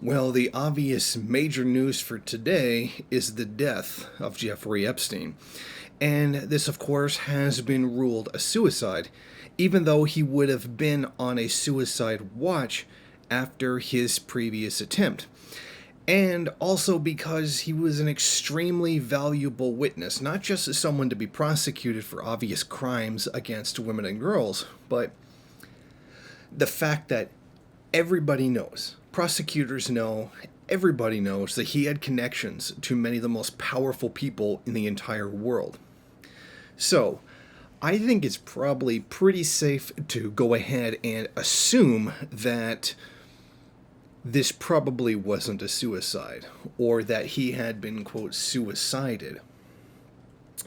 Well, the obvious major news for today is the death of Jeffrey Epstein. And this, of course, has been ruled a suicide, even though he would have been on a suicide watch after his previous attempt. And also because he was an extremely valuable witness, not just as someone to be prosecuted for obvious crimes against women and girls, but the fact that everybody knows, prosecutors know, everybody knows that he had connections to many of the most powerful people in the entire world. So, I think it's probably pretty safe to go ahead and assume that this probably wasn't a suicide, or that he had been, quote, suicided.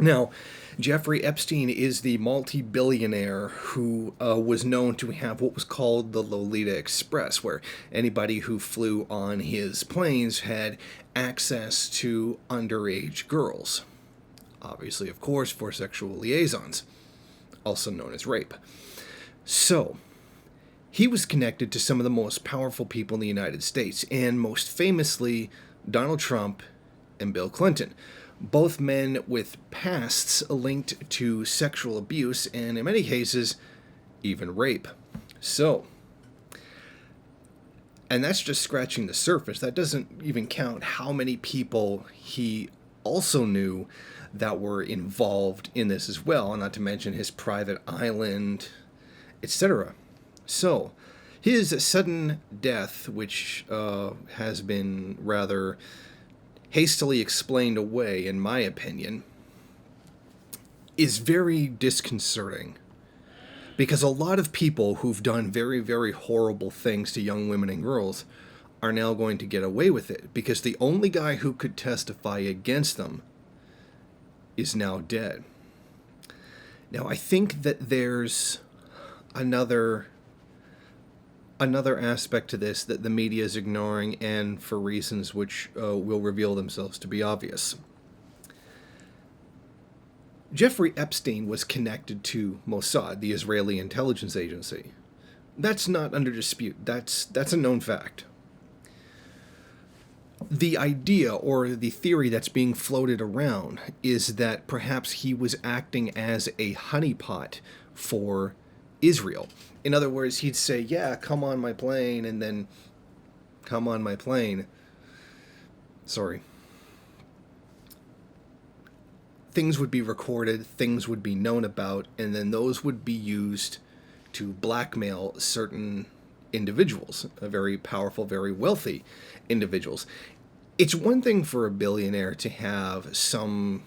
Now, Jeffrey Epstein is the multi-billionaire who was known to have what was called the Lolita Express, where anybody who flew on his planes had access to underage girls. Obviously, of course, for sexual liaisons, also known as rape. So, he was connected to some of the most powerful people in the United States, and most famously, Donald Trump and Bill Clinton. Both men with pasts linked to sexual abuse and, in many cases, even rape. So, and that's just scratching the surface. That doesn't even count how many people he also knew that were involved in this as well, not to mention his private island, etc. So, his sudden death, which has been rather hastily explained away, in my opinion, is very disconcerting. Because a lot of people who've done very, very horrible things to young women and girls are now going to get away with it, because the only guy who could testify against them is now dead. Now, I think that there's another aspect to this that the media is ignoring, and for reasons which will reveal themselves to be obvious. Jeffrey Epstein was connected to Mossad, the Israeli intelligence agency. That's not under dispute. That's a known fact. The idea or the theory that's being floated around is that perhaps he was acting as a honeypot for Israel. In other words, he'd say, yeah, come on my plane, and then come on my plane. Sorry. Things would be recorded, things would be known about, and then those would be used to blackmail certain individuals, very powerful, very wealthy individuals. It's one thing for a billionaire to have some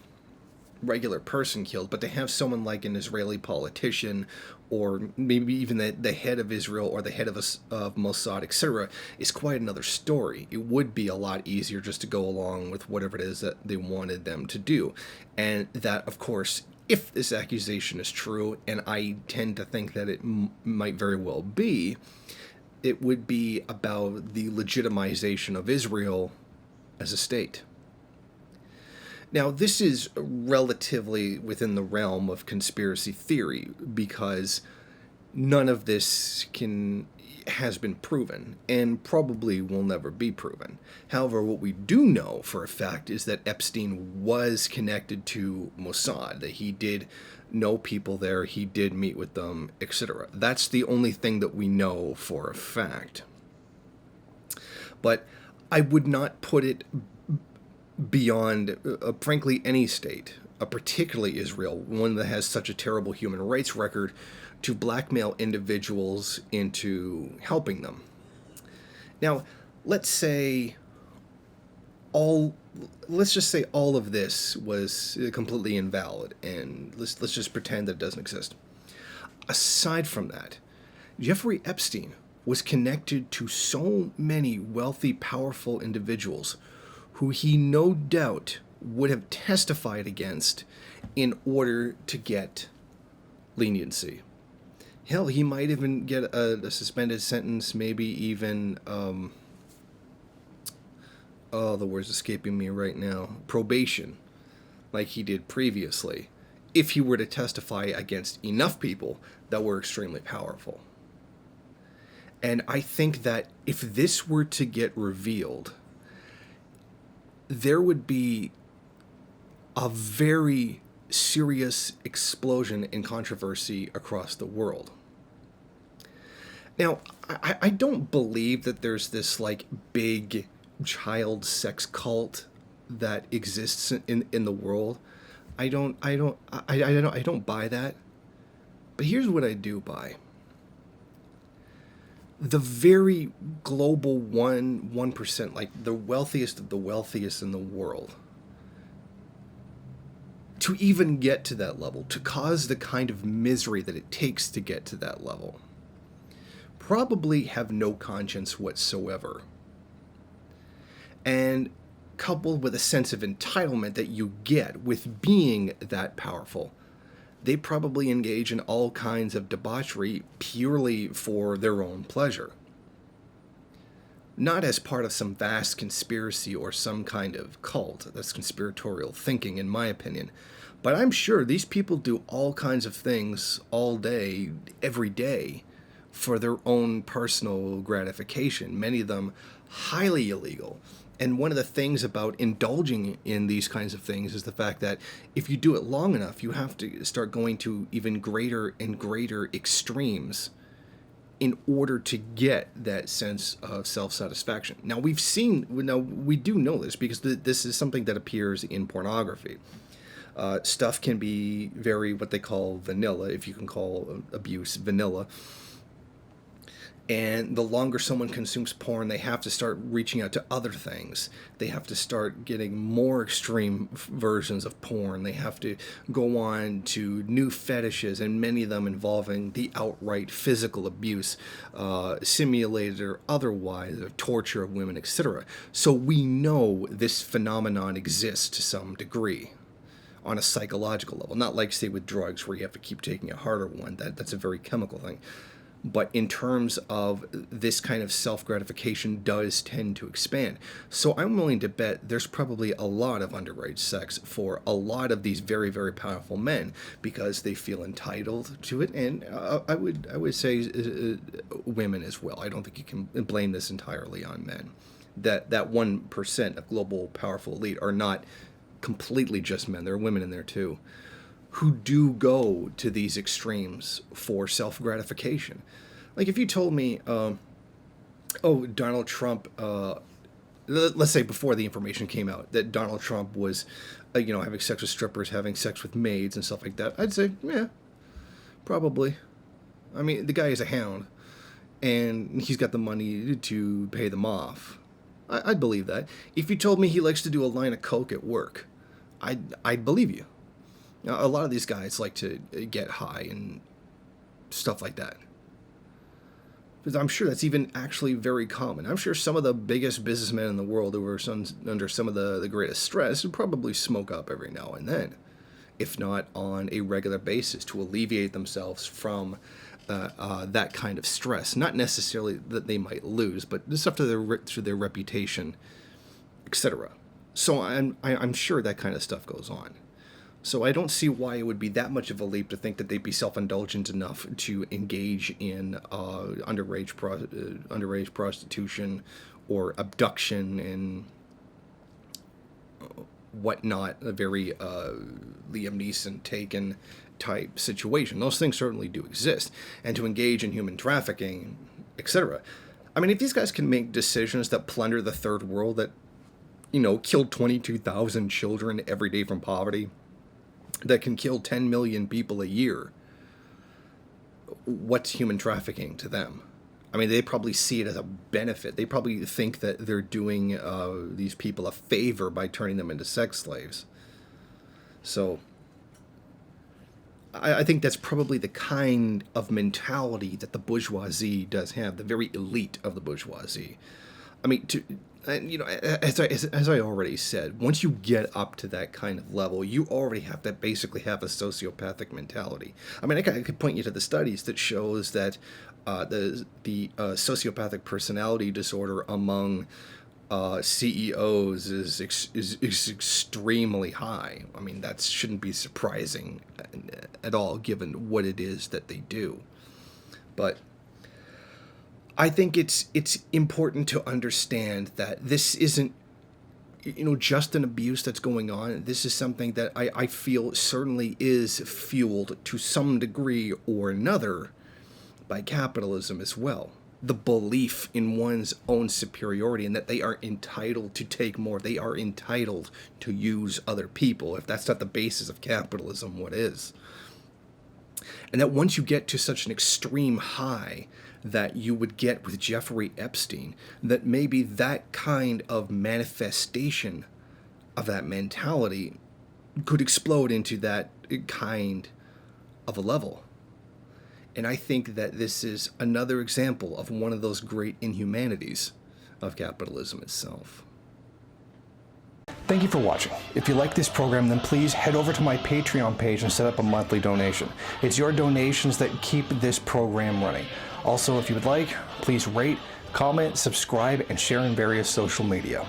regular person killed, but to have someone like an Israeli politician, or maybe even the head of Israel or the head of Mossad, etc., is quite another story. It would be a lot easier just to go along with whatever it is that they wanted them to do. And that, of course, if this accusation is true, and I tend to think that it might very well be, it would be about the legitimization of Israel as a state. Now, this is relatively within the realm of conspiracy theory, because none of this has been proven, and probably will never be proven. However, what we do know for a fact is that Epstein was connected to Mossad, that he did know people there, he did meet with them, etc. That's the only thing that we know for a fact. But I would not put it beyond, frankly, any state, particularly Israel, one that has such a terrible human rights record, to blackmail individuals into helping them. Now, let's just say all of this was completely invalid, and let's just pretend that it doesn't exist. Aside from that, Jeffrey Epstein was connected to so many wealthy, powerful individuals who he no doubt would have testified against in order to get leniency. Hell, he might even get a suspended sentence, maybe even, the word's escaping me right now, probation, like he did previously, if he were to testify against enough people that were extremely powerful. And I think that if this were to get revealed, there would be a very serious explosion in controversy across the world. Now, I don't believe that there's this like big child sex cult that exists in the world. I don't buy that. But here's what I do buy. The very global 1%, like the wealthiest of the wealthiest in the world, to even get to that level, to cause the kind of misery that it takes to get to that level, probably have no conscience whatsoever. And coupled with a sense of entitlement that you get with being that powerful, they probably engage in all kinds of debauchery purely for their own pleasure. Not as part of some vast conspiracy or some kind of cult. That's conspiratorial thinking, in my opinion. But I'm sure these people do all kinds of things all day, every day, for their own personal gratification, many of them highly illegal. And one of the things about indulging in these kinds of things is the fact that if you do it long enough, you have to start going to even greater and greater extremes in order to get that sense of self-satisfaction. Now we do know this because this is something that appears in pornography. Stuff can be very what they call vanilla, if you can call abuse vanilla. And the longer someone consumes porn, they have to start reaching out to other things. They have to start getting more extreme versions of porn. They have to go on to new fetishes, and many of them involving the outright physical abuse, simulated or otherwise, of torture of women, etc. So we know this phenomenon exists to some degree on a psychological level. Not like, say, with drugs where you have to keep taking a harder one. That's a very chemical thing. But in terms of this kind of self-gratification does tend to expand. So I'm willing to bet there's probably a lot of underage sex for a lot of these very, very powerful men because they feel entitled to it. And I would say women as well. I don't think you can blame this entirely on men. That 1% of global powerful elite are not completely just men. There are women in there too, who do go to these extremes for self-gratification. Like if you told me, Donald Trump, let's say before the information came out, that Donald Trump was, having sex with strippers, having sex with maids and stuff like that, I'd say, yeah, probably. I mean, the guy is a hound, and he's got the money to pay them off. I'd believe that. If you told me he likes to do a line of coke at work, I'd believe you. Now, a lot of these guys like to get high and stuff like that. Because I'm sure that's even actually very common. I'm sure some of the biggest businessmen in the world who are under some of the greatest stress would probably smoke up every now and then, if not on a regular basis, to alleviate themselves from that kind of stress. Not necessarily that they might lose, but just up to their reputation, etc. So I'm sure that kind of stuff goes on. So I don't see why it would be that much of a leap to think that they'd be self-indulgent enough to engage in underage prostitution or abduction and whatnot, a very Liam Neeson Taken type situation. Those things certainly do exist. And to engage in human trafficking, etc. I mean, if these guys can make decisions that plunder the third world, that, killed 22,000 children every day from poverty, that can kill 10 million people a year, what's human trafficking to them? I mean, they probably see it as a benefit. They probably think that they're doing these people a favor by turning them into sex slaves. So I think that's probably the kind of mentality that the bourgeoisie does have, the very elite of the bourgeoisie. I mean, as I already said, once you get up to that kind of level, you already have to basically have a sociopathic mentality. I mean, I could point you to the studies that shows that the sociopathic personality disorder among CEOs is extremely high. I mean, that shouldn't be surprising at all, given what it is that they do. But I think it's important to understand that this isn't, just an abuse that's going on. This is something that I feel certainly is fueled to some degree or another by capitalism as well. The belief in one's own superiority and that they are entitled to take more. They are entitled to use other people. If that's not the basis of capitalism, what is? And that once you get to such an extreme high that you would get with Jeffrey Epstein, that maybe that kind of manifestation of that mentality could explode into that kind of a level. And I think that this is another example of one of those great inhumanities of capitalism itself. Thank you for watching. If you like this program, then please head over to my Patreon page and set up a monthly donation. It's your donations that keep this program running. Also, if you would like, please rate, comment, subscribe, and share in various social media.